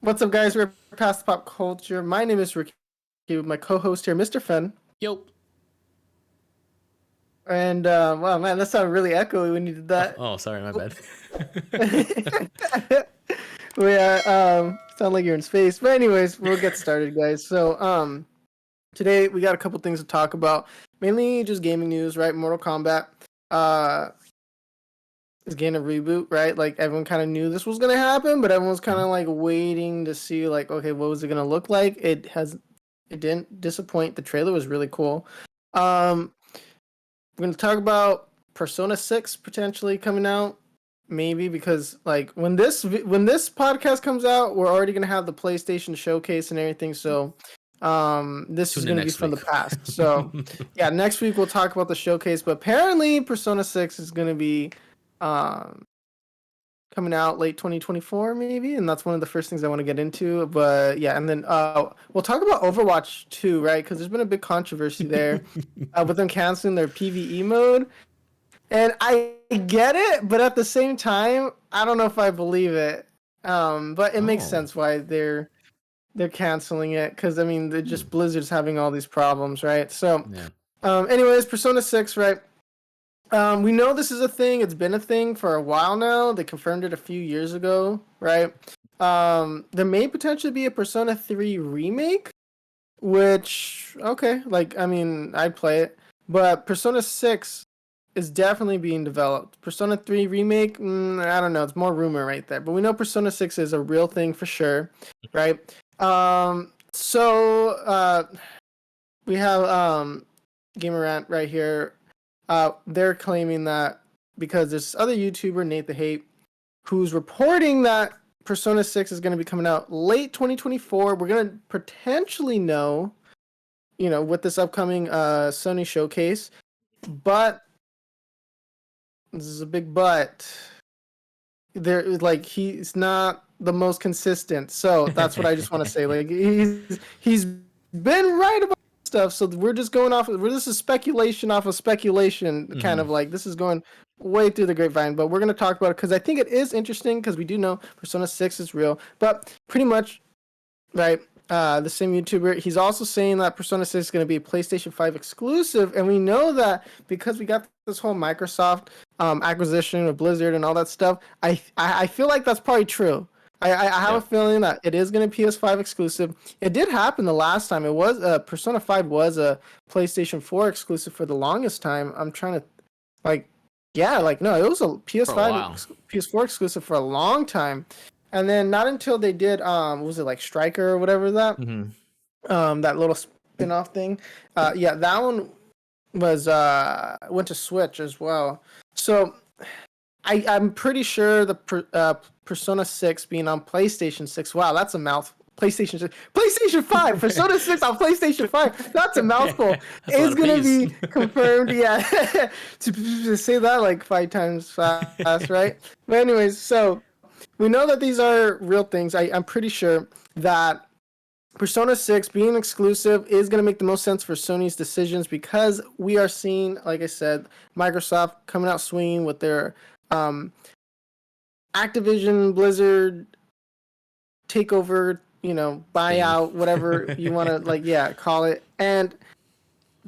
What's up, guys? We're past pop culture. My name is Ricky with my co-host here, Mrphen. Yo. And wow, man, that sounded really echoey when you did that. Oh, sorry, my bad. We sound like you're in space. But anyways, we'll get started, guys. So today we got a couple things to talk about. Mainly just gaming news, right? Mortal Kombat is getting a reboot, right? Like everyone kind of knew this was gonna happen, but everyone's kind of like waiting to see, like, okay, what was it gonna look like? It didn't disappoint. The trailer was really cool. We're gonna talk about Persona 6 potentially coming out, maybe because like when this podcast comes out, we're already gonna have the PlayStation showcase and everything. So this is gonna be from the past. So yeah, next week we'll talk about the showcase. But apparently Persona 6 is gonna be coming out late 2024 maybe, and that's one of the first things I want to get into. But yeah, and then we'll talk about Overwatch 2, right? Because there's been a big controversy there with them canceling their PvE mode, and I get it, but at the same time I don't know if I believe it. But it makes sense why they're canceling it, because I mean they're just Blizzard's having all these problems, right? So anyways, Persona 6, right? We know this is a thing. It's been a thing for a while now. They confirmed it a few years ago, right? There may potentially be a Persona 3 remake, which, okay, like, I mean, I'd play it. But Persona 6 is definitely being developed. Persona 3 remake, I don't know. It's more rumor right there. But we know Persona 6 is a real thing for sure, right? So we have Gamer Rant right here. They're claiming that because there's this other YouTuber, Nate the Hate, who's reporting that Persona 6 is going to be coming out late 2024. We're going to potentially know, with this upcoming Sony showcase. But this is a big but. He's not the most consistent. So that's what I just want to say. Like he's been right about stuff, so we're just going off. This is speculation off of speculation, kind of like this is going way through the grapevine. But we're going to talk about it because I think it is interesting because we do know Persona 6 is real. But pretty much, right? The same YouTuber, he's also saying that Persona 6 is going to be a PlayStation 5 exclusive, and we know that because we got this whole Microsoft acquisition of Blizzard and all that stuff. I feel like that's probably true. I have a feeling that it is going to be PS5 exclusive. It did happen the last time. It was Persona 5 was a PlayStation 4 exclusive for the longest time. I'm trying to no, it was a PS5 PS4 exclusive for a long time. And then not until they did was it like Striker or whatever that that little spin-off thing. That one was went to Switch as well. So I'm pretty sure the Persona 6 being on PlayStation 6. Wow, that's a mouthful. PlayStation 5. Persona 6 on PlayStation 5. That's a mouthful. It's going to be confirmed. Yeah. to say that like 5 times fast, right? But anyways, so we know that these are real things. I'm pretty sure that Persona 6 being exclusive is going to make the most sense for Sony's decisions because we are seeing, like I said, Microsoft coming out swinging with their Activision Blizzard takeover, buyout, whatever you want to call it. And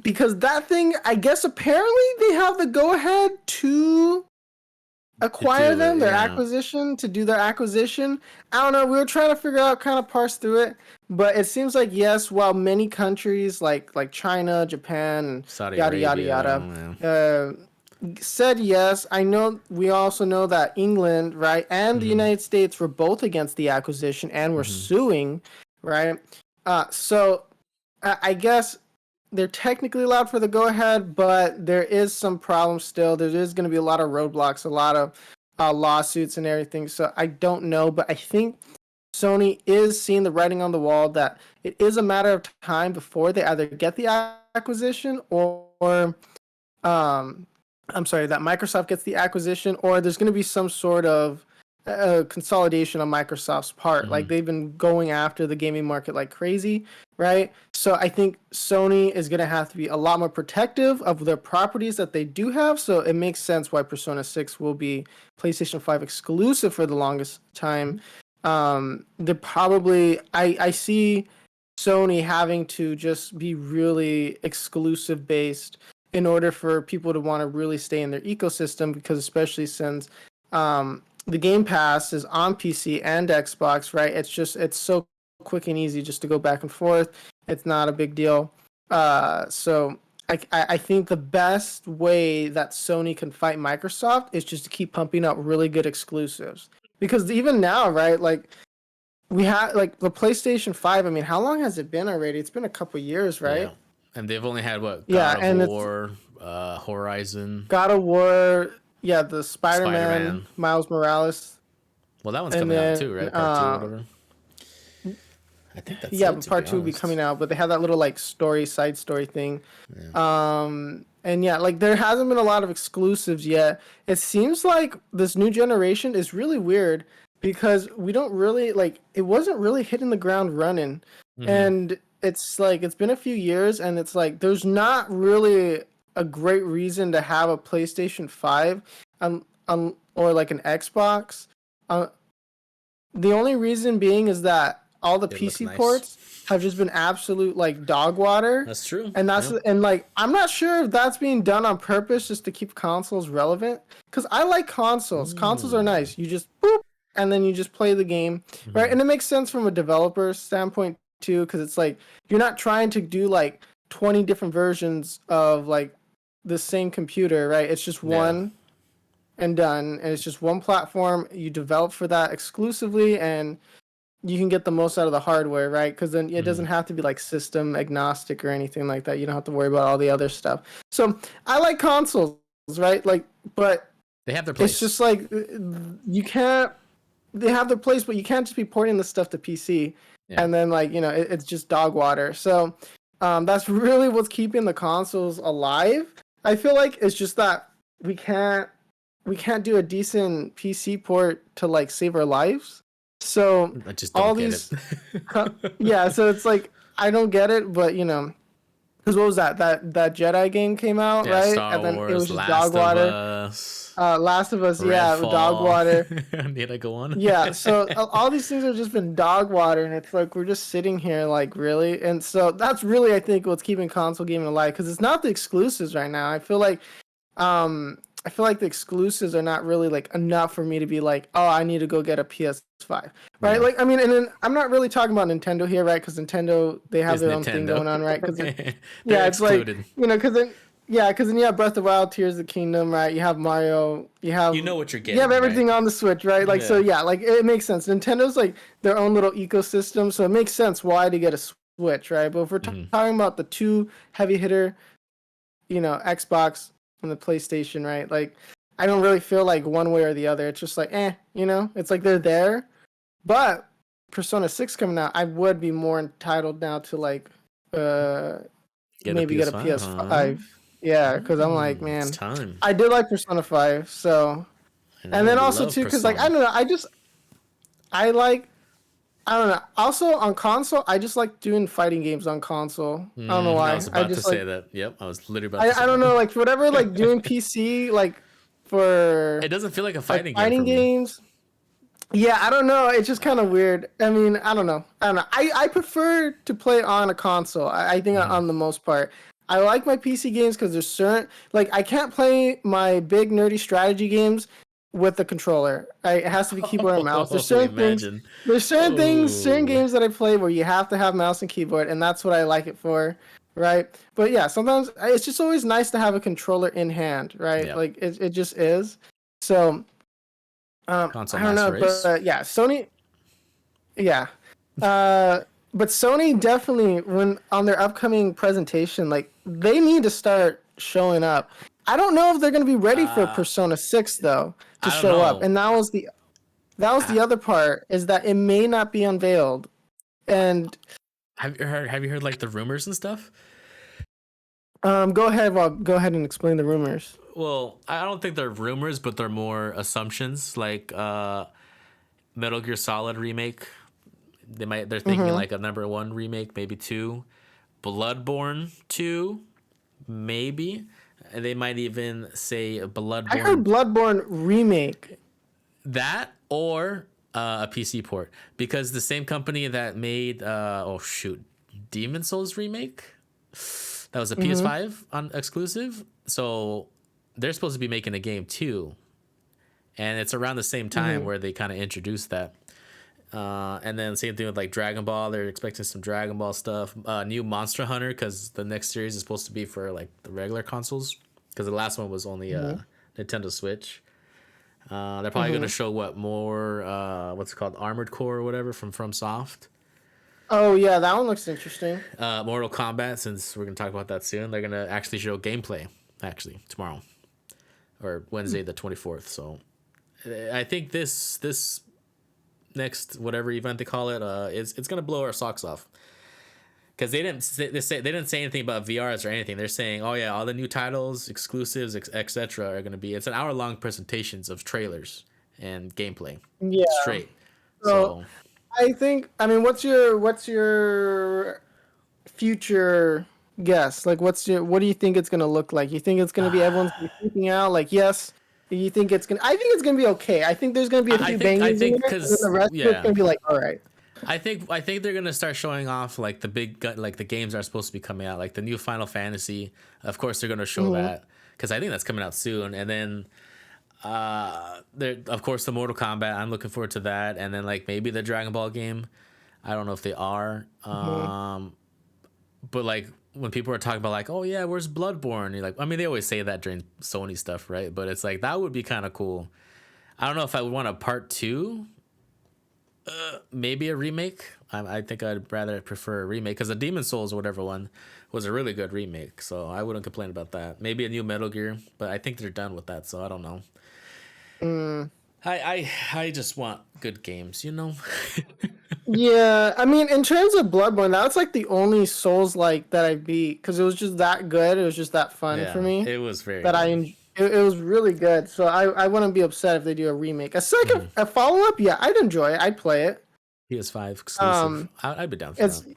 because that thing, I guess apparently they have the go ahead to acquire them, their acquisition, to do their acquisition. I don't know. We were trying to figure out, kind of parse through it, but it seems like yes, while many countries like China, Japan, and Saudi yada Arabia, yada said yes. I know. We also know that England, right, and the United States were both against the acquisition and were suing, right? So I guess they're technically allowed for the go-ahead, but there is some problems still. There is going to be a lot of roadblocks, a lot of lawsuits and everything. So I don't know, but I think Sony is seeing the writing on the wall that it is a matter of time before they either get the acquisition or that Microsoft gets the acquisition, or there's going to be some sort of consolidation on Microsoft's part. Like they've been going after the gaming market like crazy, right? So I think Sony is going to have to be a lot more protective of their properties that they do have. So it makes sense why Persona 6 will be PlayStation 5 exclusive for the longest time. They're probably I see Sony having to just be really exclusive based in order for people to want to really stay in their ecosystem, because especially since the Game Pass is on PC and Xbox, right? It's so quick and easy just to go back and forth. It's not a big deal. So I think the best way that Sony can fight Microsoft is just to keep pumping out really good exclusives. Because even now, right, like we have like the PlayStation 5, I mean, how long has it been already? It's been a couple years, right? Yeah, and they've only had what, Yeah, God of and it's War, Horizon, God of War, yeah, the Spider Spider-Man, Man. Miles Morales, Well, that one's and coming out then too, right? Part two, whatever. I think that's yeah, it. but To be part two will be coming honest. out, but they have that little like side story thing. Yeah. And yeah, like there hasn't been a lot of exclusives yet. It seems like this new generation is really weird because we don't really like it wasn't really hitting the ground running. Mm-hmm. And it's like it's been a few years and it's like there's not really a great reason to have a PlayStation 5 or like an Xbox. Uh, the only reason being is that all the It looks PC nice. ports have just been absolute like dog water. That's true. And that's Yeah. and like I'm not sure if that's being done on purpose just to keep consoles relevant. Because I like consoles. Consoles are Mm. nice. You just boop and then you just play the game, right? Mm-hmm. And it makes sense from a developer standpoint too, because it's like you're not trying to do like 20 different versions of like the same computer, right? It's just Yeah. one and done, and it's just one platform. You develop for that exclusively, and you can get the most out of the hardware, right? Because then it Mm-hmm. doesn't have to be like system agnostic or anything like that. You don't have to worry about all the other stuff. So I like consoles, right? Like, but They have their it's place. just like you can't. They have their place, but you can't just be porting this stuff to PC, Yeah. and then like it's just dog water. So that's really what's keeping the consoles alive. I feel like it's just that we can't we can't do a decent PC port to like save our lives. So I just don't all get it. these, yeah. So it's like I don't get it, but because what was that Jedi game came out, Yeah, right? Star And then it was Wars, just dog Last of water. Us, Last of Us, yeah, dog Redfall. water. Need I go on? Yeah, so all these things have just been dog water, and it's like we're just sitting here, like really, and so that's really I think what's keeping console gaming alive because it's not the exclusives right now. I feel like the exclusives are not really like enough for me to be like, oh, I need to go get a PS5, right? Yeah. Like, I mean, and then I'm not really talking about Nintendo here, right? Because Nintendo they have It's their own thing Nintendo. going on, right? Because They're yeah, it's like excluded. because then yeah, because then you have Breath of the Wild, Tears of the Kingdom, right? You have Mario, You know what you're you have getting, right? everything on the Switch, right? Like so, Yeah. yeah, like it makes sense. Nintendo's like their own little ecosystem, so it makes sense why to get a Switch, right? But if we're Mm-hmm. talking about the two heavy hitter, Xbox and the PlayStation, right? Like I don't really feel like one way or the other. It's just like, it's like they're there. But Persona 6 coming out, I would be more entitled now to like Get a maybe get a PS5, huh? PS5. Yeah, because I'm like, It's man, time. I did like Persona 5, so I and know then you also love too, because like I Persona. don't know, I don't know. Also on console, I just like doing fighting games on console. I don't know I why. was I about to just say like that. Yep, I was literally about to say I don't know, like whatever like doing that. PC like for It doesn't feel like a like fighting game fighting for me. games. Yeah, I don't know. It's just kind of weird. I mean, I don't know. I don't know. I prefer to play on a console. I think Mm-hmm. on the most part. I like my PC games because there's certain like I can't play my big nerdy strategy games with the controller. It has to be keyboard and mouse. Oh, imagine. Certain Oh, games that I play where you have to have mouse and keyboard, and that's what I like it for, right? But yeah, sometimes it's just always nice to have a controller in hand, right? yeah. Like it just is. So Console I don't know, master race. but yeah, Sony, yeah, uh, but Sony definitely when on their upcoming presentation, like they need to start showing up. I don't know if they're going to be ready for Uh, Persona 6 though to I don't show up, know. and that was the other part is that it may not be unveiled. And Have you heard? Have you heard like the rumors and stuff? go ahead and explain the rumors. Well, I don't think they're rumors, but they're more assumptions. Like Metal Gear Solid remake. They're thinking Mm-hmm. like a number one remake, maybe two. Bloodborne 2, maybe. And they might even say I heard Bloodborne Bloodborne remake. that or a PC port, because the same company that made Demon Souls remake, that was a PS5 on exclusive. So they're supposed to be making a game too, and it's around the same time where they kind of introduced that. And then same thing with like Dragon Ball. They're expecting some Dragon Ball stuff. New Monster Hunter, because the next series is supposed to be for like the regular consoles, because the last one was only Nintendo Switch. They're probably going to show what's it called, Armored Core or whatever from FromSoft. Oh yeah, that one looks interesting. Mortal Kombat, since we're going to talk about that soon, they're going to actually show gameplay actually tomorrow or Wednesday the 24th. So I think this next whatever event they call it, it's going to blow our socks off. Because they didn't say anything about VRs or anything. They're saying, oh yeah, all the new titles, exclusives, etc. are going to be. It's an hour-long presentations of trailers and gameplay. Yeah. Straight. So I think. I mean, what's your future guess? Like, what do you think it's going to look like? You think it's going to be everyone's freaking out? Like, yes. You think it's gonna? I think it's going to be okay. I think there's going to be a few bangers in there, because the rest of it's going to be like, all right. I think they're gonna start showing off like the the games that are supposed to be coming out, like the new Final Fantasy. Of course, they're gonna show that, because I think that's coming out soon. And then, of course, the Mortal Kombat. I'm looking forward to that. And then like maybe the Dragon Ball game. I don't know if they are. But like when people are talking about like, oh yeah, where's Bloodborne? You're like, I mean, they always say that during Sony stuff, right? But it's like that would be kind of cool. I don't know if I would want a part 2. Maybe a remake. I think I'd rather prefer a remake, because the Demon Souls or whatever one was a really good remake, so I wouldn't complain about that. Maybe a new Metal Gear, but I think they're done with that, so I don't know. I just want good games, you know. Yeah, I mean, in terms of Bloodborne, that's like the only Souls like that I beat, because it was just that good. It was just that fun for me. It was very good. It was really good, so I wouldn't be upset if they do a remake. A follow-up, yeah, I'd enjoy it. I'd play it. PS5 exclusive. I'd be down for that.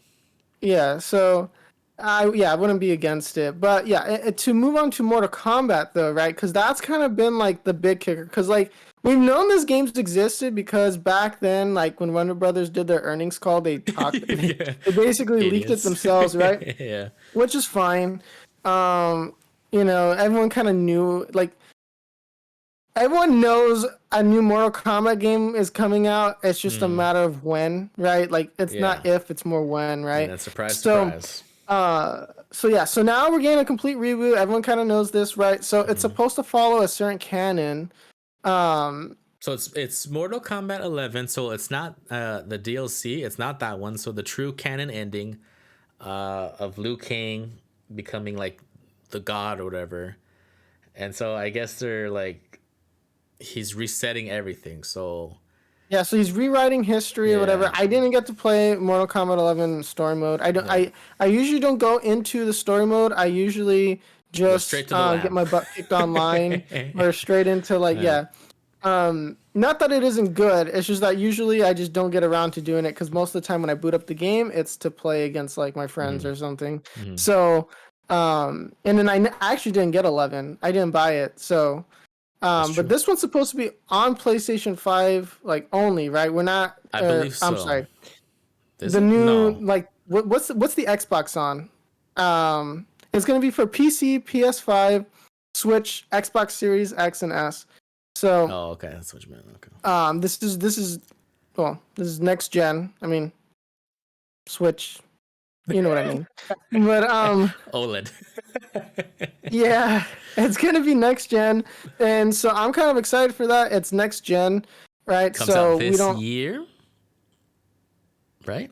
Yeah, so I wouldn't be against it. But yeah, to move on to Mortal Kombat though, right? Because that's kind of been like the big kicker. Because like we've known these games existed, because back then, like when Warner Brothers did their earnings call, they talked. They basically leaked it themselves, right? Yeah. Which is fine. You know, everyone kind of knew, like, everyone knows a new Mortal Kombat game is coming out. It's just a matter of when, right? Like, it's not if, it's more when, right? Yeah, surprise. So now we're getting a complete reboot. Everyone kind of knows this, right? So it's supposed to follow a certain canon. So it's Mortal Kombat 11. So it's not the DLC. It's not that one. So the true canon ending of Liu Kang becoming like the god or whatever. And so I guess they're like, he's resetting everything. So yeah, so he's rewriting history or whatever. I didn't get to play Mortal Kombat 11 story mode. I usually don't go into the story mode. I usually just get my butt kicked online or straight into like not that it isn't good. It's just that usually I just don't get around to doing it, because most of the time when I boot up the game, it's to play against like my friends or something. So and then I actually didn't get 11. I didn't buy it. So but this one's supposed to be on PlayStation 5 like only, right? We're not I believe so. I'm sorry. Like what's the Xbox on? It's going to be for PC, PS5, Switch, Xbox Series X and S. So okay, that's what you meant. Okay. This is next gen. I mean, Switch. You know what I mean. But OLED. Yeah, it's gonna be next gen, and so I'm kind of excited for that. It's next gen, right? Comes out this year, right?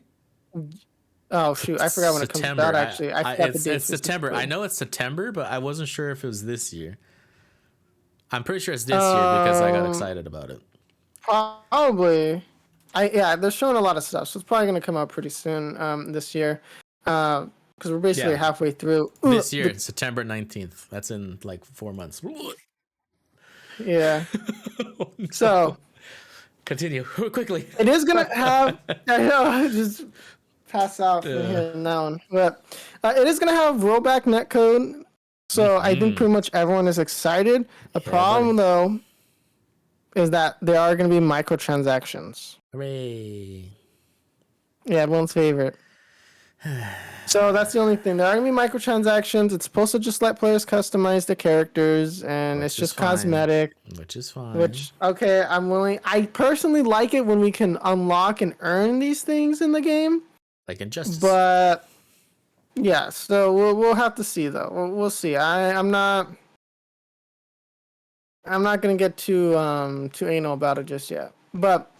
Oh shoot, I forgot when it comes out. Actually, I forgot the date. It's September. I know it's September, but I wasn't sure if it was this year. I'm pretty sure it's this year because I got excited about it. Probably. They're showing a lot of stuff, so it's probably gonna come out pretty soon this year. Because we're basically halfway through. This year, September 19th. That's in like 4 months. Yeah. Oh, no. So. Continue quickly. It is going to have. I know, just pass out from here and that one. But it is going to have rollback netcode. So I think pretty much everyone is excited. The problem, though, is that there are going to be microtransactions. Hooray! Yeah, everyone's favorite. So that's the only thing. There are going to be microtransactions. It's supposed to just let players customize their characters, and it's just cosmetic. Which is fine. Which, okay, I'm willing. I personally like it when we can unlock and earn these things in the game. Like Injustice. But yeah, so we'll have to see though. We'll see. I'm not gonna get too anal about it just yet. But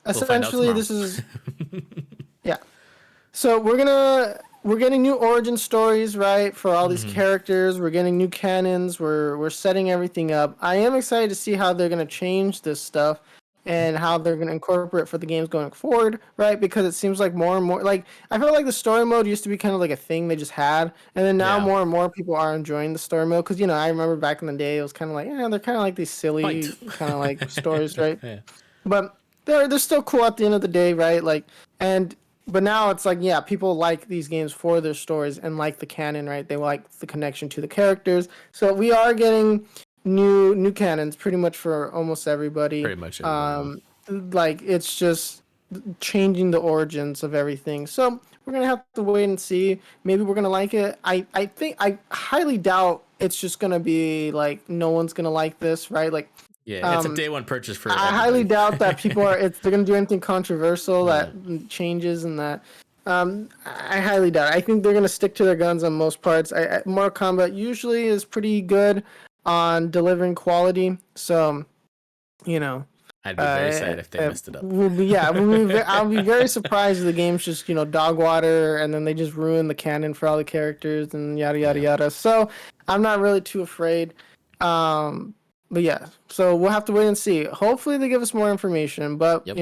essentially, this is yeah. So we're getting new origin stories, right, for all these characters. We're getting new canons. We're setting everything up. I am excited to see how they're gonna change this stuff and how they're gonna incorporate for the games going forward, right? Because it seems like more and more, like, I feel like the story mode used to be kind of like a thing they just had, and then now more and more people are enjoying the story mode. Because I remember back in the day, it was kind of like, they're kind of like these silly kind of like stories, right? Yeah. But they're still cool at the end of the day, right? Like, but now it's like, people like these games for their stories and like the canon, right? They like the connection to the characters. So we are getting new canons pretty much for almost everybody. Pretty much everybody. Like, it's just changing the origins of everything. So we're gonna have to wait and see. Maybe we're gonna like it. I think I highly doubt it's just gonna be like no one's gonna like this, right? Like, yeah, it's a day one purchase for I highly doubt that people they're gonna do anything controversial that changes and that. I highly doubt it. I think they're gonna stick to their guns on most parts. Mortal Kombat usually is pretty good on delivering quality, so I'd be very sad if they messed it up. I'll be very surprised if the game's just dog water and then they just ruin the canon for all the characters and yada yada yada. So I'm not really too afraid. But yeah, so we'll have to wait and see. Hopefully they give us more information, but you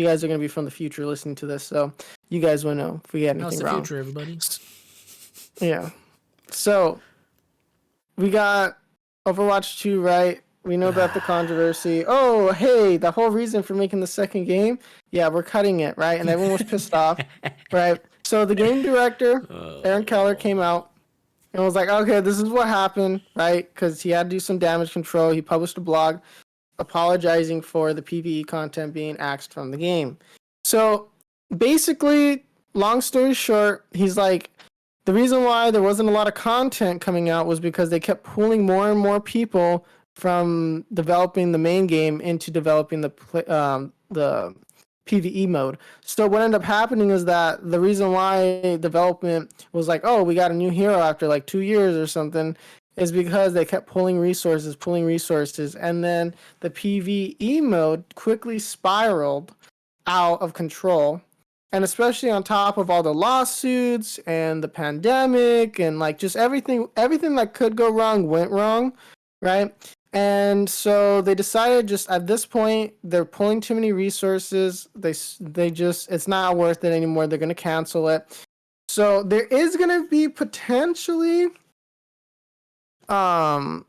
guys are gonna be from the future listening to this, so you guys will know if we get anything wrong. It's the future, everybody. Yeah. So we got Overwatch 2, right? We know about the controversy. Oh, hey, the whole reason for making the second game, we're cutting it, right? And everyone was pissed off, right? So the game director, Aaron Keller, came out and was like, okay, this is what happened, right? Because he had to do some damage control. He published a blog apologizing for the PvE content being axed from the game. So basically, long story short, he's like, the reason why there wasn't a lot of content coming out was because they kept pulling more and more people from developing the main game into developing the PvE mode. So what ended up happening is that the reason why development was like, oh, we got a new hero after like 2 years or something, is because they kept pulling resources, and then the PvE mode quickly spiraled out of control. And especially on top of all the lawsuits and the pandemic and like just everything that could go wrong went wrong, right? And so they decided just at this point, they're pulling too many resources. They just, it's not worth it anymore. They're going to cancel it. So there is going to be potentially some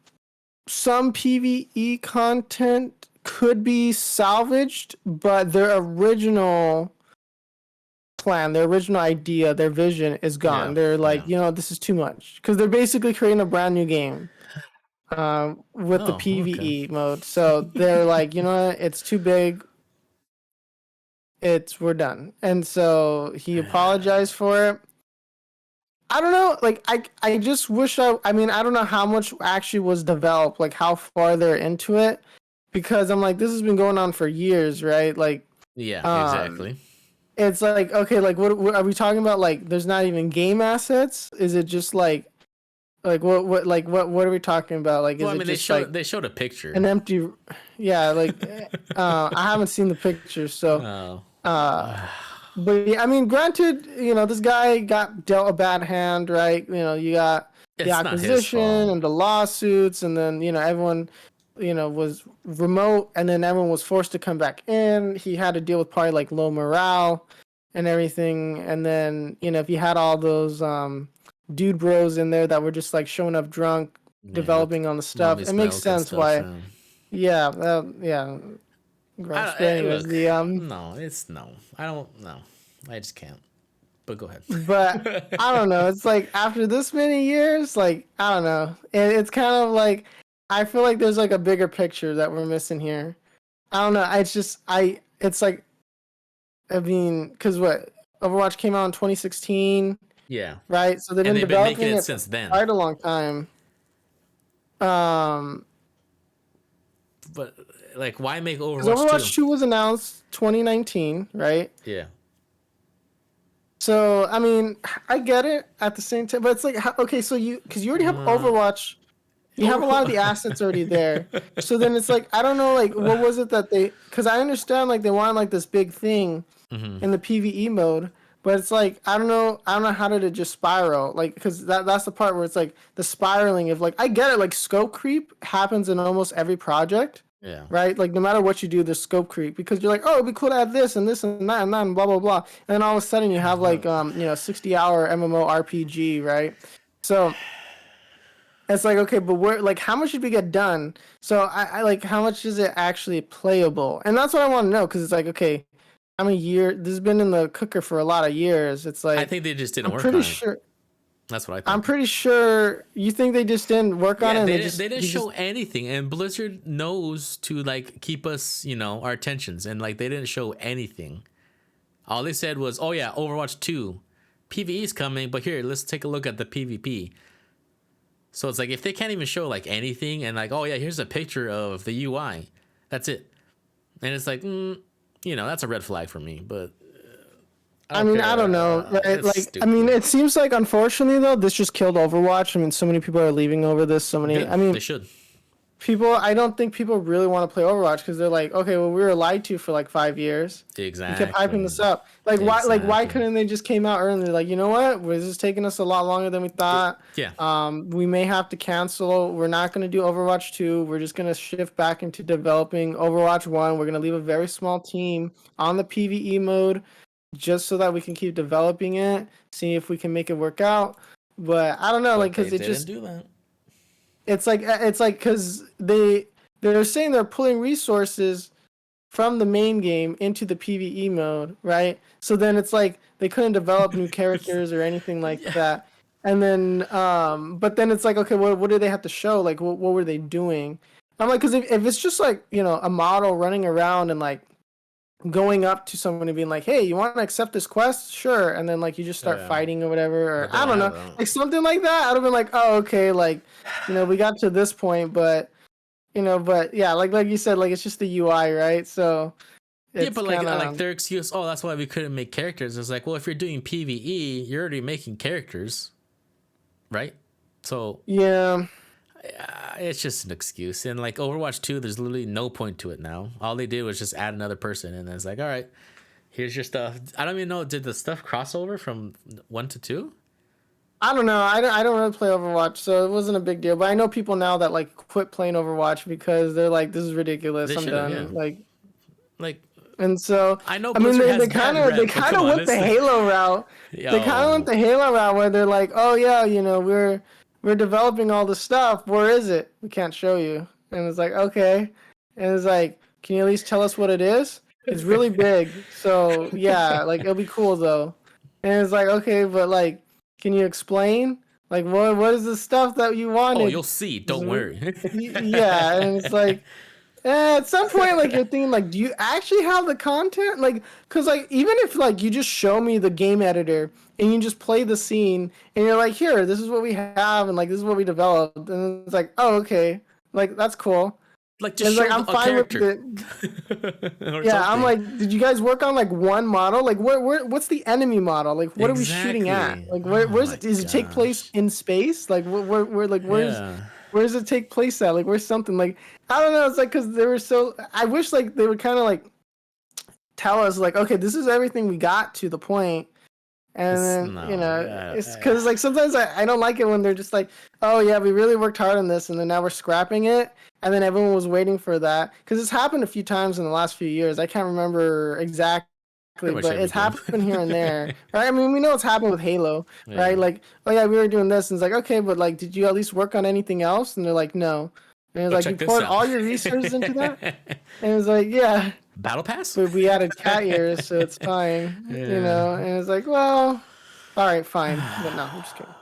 PvE content could be salvaged, but their original plan, their original idea, their vision is gone. They're like, this is too much. Because they're basically creating a brand new game. With the PvE mode. So they're like, it's too big. We're done. And so he apologized for it. I don't know, like I just wish I don't know how much actually was developed, like how far they're into it, because I'm like, this has been going on for years, right? Like, exactly. It's like, okay, like what are we talking about? Like, there's not even game assets? Is it just like what are we talking about? Like, is they showed a picture, an empty, like I haven't seen the picture, so but yeah, I mean, granted, this guy got dealt a bad hand, right? You got the acquisition and the lawsuits, and then everyone was remote, and then everyone was forced to come back in. He had to deal with probably like low morale and everything, and then if you had all those dude bros in there that were just like showing up drunk, developing on the stuff. It makes sense why. Gross. No, it's no. I don't know. I just can't. But go ahead. But I don't know. It's like after this many years, like I don't know. It's kind of like I feel like there's like a bigger picture that we're missing here. I don't know. It's like, I mean, because what Overwatch came out in 2016, Yeah, right? So they've and been they've been making developing it it for since then. quite a long time. Um, But like, why make because Overwatch 2? Overwatch 2 was announced 2019, right? Yeah. So I mean, I get it at the same time, but it's like, okay, so because you already have Uh, Overwatch, you have a lot of the assets already there. mm-hmm. So then it's like, I don't know, like, what was it that they? Because I understand like they wanted like this big thing in the PVE mode, but it's like I don't know how did it just spiral, like, because that's the part where it's like the spiraling of like, I get it, like scope creep happens in almost every project, Yeah. right? Like no matter what you do, there's scope creep because you're like, oh, it'd be cool to add this and this and that and that and blah blah blah, and then all of a sudden you have like 60-hour MMO RPG, right? So it's like, okay, but where, like, how much did we get done? So I like, how much is it actually playable? And that's what I want to know, because it's like, okay, how many years? This has been in the cooker for a lot of years. It's I like, think they just didn't I'm work pretty on it. sure. That's what I I'm think. pretty sure you think they just didn't work on Yeah, it, and they didn't he just. show anything, and Blizzard knows to like keep us, our attentions, and like they didn't show anything. All they said was, "Oh yeah, Overwatch 2, PVE is coming, but here, let's take a look at the PvP." So it's like if they can't even show like anything, and like, "Oh yeah, here's a picture of the UI," that's it, and it's like, that's a red flag for me. But I I don't mean, I don't care. know. Right? It's Like, I mean, stupid. it seems like unfortunately though, this just killed Overwatch. I mean, so many people are leaving over this. So many. Good, I they mean, should. I don't think people really want to play Overwatch because they're like, okay, well, we were lied to for like 5 years. You kept hyping Exactly. this up. Like why Exactly. couldn't they just came out early? Like, you know what? This is taking us a lot longer than we thought. Yeah. We may have to cancel. We're not going to do Overwatch 2. We're just going to shift back into developing Overwatch 1. We're going to leave a very small team on the PvE mode just so that we can keep developing it, see if we can make it work out. But I don't know, like, But they because it didn't just do that. it's like because they're saying they're pulling resources from the main game into the PvE mode, right? So then it's like they couldn't develop new characters or anything like Yeah. that. And then but then it's like, okay, what do they have to show? Like what were they doing? I'm like, because if it's just like, a model running around and like going up to someone and being like, hey, you want to accept this quest? Sure. And then like you just start Yeah. fighting or whatever, or But they I don't don't have know, that. like something like that, I'd have been like, oh, okay, like, we got to this point, but but yeah, like you said, like it's just the UI, right? So Yeah, it's but like kind of, their excuse, oh, that's why we couldn't make characters. It's like, well, if you're doing PvE, you're already making characters, right? So yeah. it's just an excuse. And like Overwatch 2, there's literally no point to it now. All they did was just add another person, and then it's like, all right, here's your stuff. I don't even know, did the stuff cross over from 1 to 2? I don't know. I don't really play Overwatch, so it wasn't a big deal. But I know people now that like quit playing Overwatch because they're like, this is ridiculous. They I'm should have, yeah. done. Like, Like, and so I know I mean, Blizzard they has they bad kind of they rep, but kind come of on, went the Halo route. They kind of went yo, the Halo route where they're like, oh yeah, we're developing all the stuff. Where is it? We can't show you. And it's like, okay. And it's like, can you at least tell us what it is? It's really big. So yeah, like it'll be cool though. And it's like, okay, but like, can you explain? Like, what is the stuff that you oh, you'll wanted? see. Don't worry. Yeah, and it's like, at some point, like you're thinking, like, do you actually have the content? Like, cause like even if like you just show me the game editor and you just play the scene and you're like, here, this is what we have and like this is what we developed, and it's like, oh, okay, like that's cool. Like, And just it's like show I'm a fine with character it. or Yeah, I'm something. like, did you guys work on like one model? Like, what's the enemy model? Like, what are we shooting at? Exactly. Like, Oh where's my it? Does it take place gosh. in space? Like, like, Yeah. where does it take place at? Like, where's something? Like, I don't know. It's like because they were so. I wish like they would kind of like tell us like, okay, this is everything we got to the point, and It's then no. it's because like sometimes I don't like it when they're just like, oh yeah, we really worked hard on this, and then now we're scrapping it, and then everyone was waiting for that because it's happened a few times in the last few years. I can't remember exactly, Pretty much but every it's game. happened here and there, right? I mean, we know it's happened with Halo, Yeah. right? Like, oh yeah, we were doing this, and it's like, okay, but like, did you at least work on anything else? And they're like, no, and it's But like, you check this poured out. all your resources into that, and it's like, yeah, Battle Pass? but we added cat ears, so it's fine, Yeah. and it's like, well, all right, fine, but no, I'm just kidding.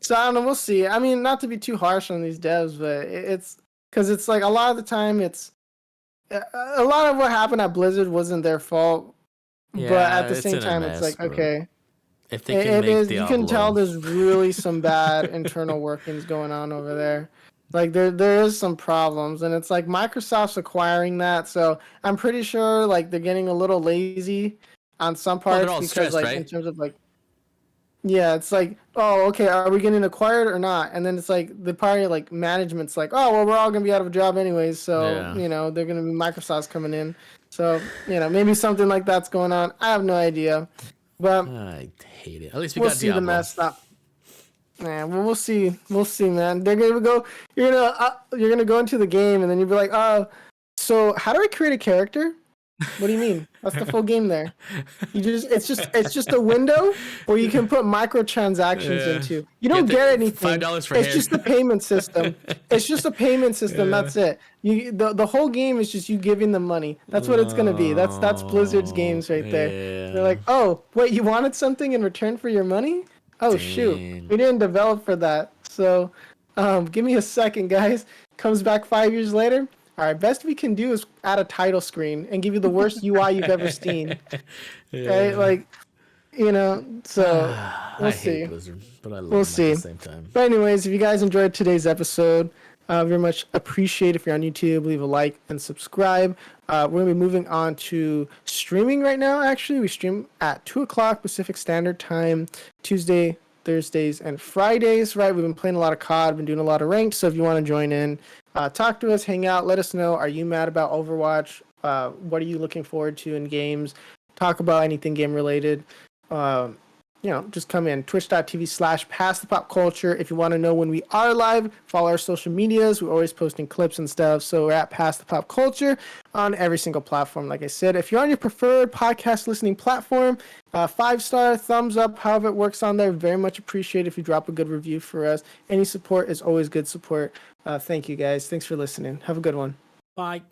So I don't know, we'll see. I mean, not to be too harsh on these devs, but it's because it's like a lot of the time a lot of what happened at Blizzard wasn't their fault, but at Yeah, the it's same in a time, it's mess, like, bro. okay, If they can it make is. You can tell Diablo, there's really some bad internal workings going on over there. Like there is some problems, and it's like Microsoft's acquiring that, so I'm pretty sure like they're getting a little lazy on some well, they're parts all because stressed, like in right? terms of like yeah, it's like, oh, okay, are we getting acquired or not? And then it's like the party like management's like, oh, well, we're all gonna be out of a job anyways, so Yeah, they're gonna be Microsoft's coming in, so maybe something like that's going on. I have no idea, but I hate it. At least we we'll got see the Diablo. mess. Not, man. Well, we'll see, man. They're gonna go. You're gonna go into the game, and then you'll be like, oh, so how do I create a character? What do you mean? That's the full game there. It's just a window where you can put microtransactions Yeah, into. You get don't the get $5 anything. for It's hair. just a payment system. It's just a payment system. Yeah. That's it. The whole game is just you giving them money. That's what it's gonna be. That's Blizzard's Oh, games right there. They're yeah. like, oh wait, you wanted something in return for your money? Oh shoot, Dang. we didn't develop for that. So, give me a second, guys. Comes back 5 years later. All right, best we can do is add a title screen and give you the worst UI you've ever seen. Right? Yeah. Like, so we'll I hate see. Blizzard, but I love We'll them at the see. same time. But anyways, if you guys enjoyed today's episode, very much appreciate if you're on YouTube, leave a like and subscribe. We're gonna be moving on to streaming right now. Actually, we stream at 2 o'clock Pacific Standard Time, Tuesday, Thursdays, and Fridays. Right? We've been playing a lot of COD, been doing a lot of ranked. So if you want to join in, talk to us, hang out, let us know. Are you mad about Overwatch? What are you looking forward to in games? Talk about anything game related. Um, just come in. Twitch.tv/PassThePopCulture. If you want to know when we are live, follow our social medias. We're always posting clips and stuff. So we're at Pass the Pop Culture on every single platform. Like I said, if you're on your preferred podcast listening platform, 5-star, thumbs up, however it works on there. Very much appreciate if you drop a good review for us. Any support is always good support. Thank you guys. Thanks for listening. Have a good one. Bye.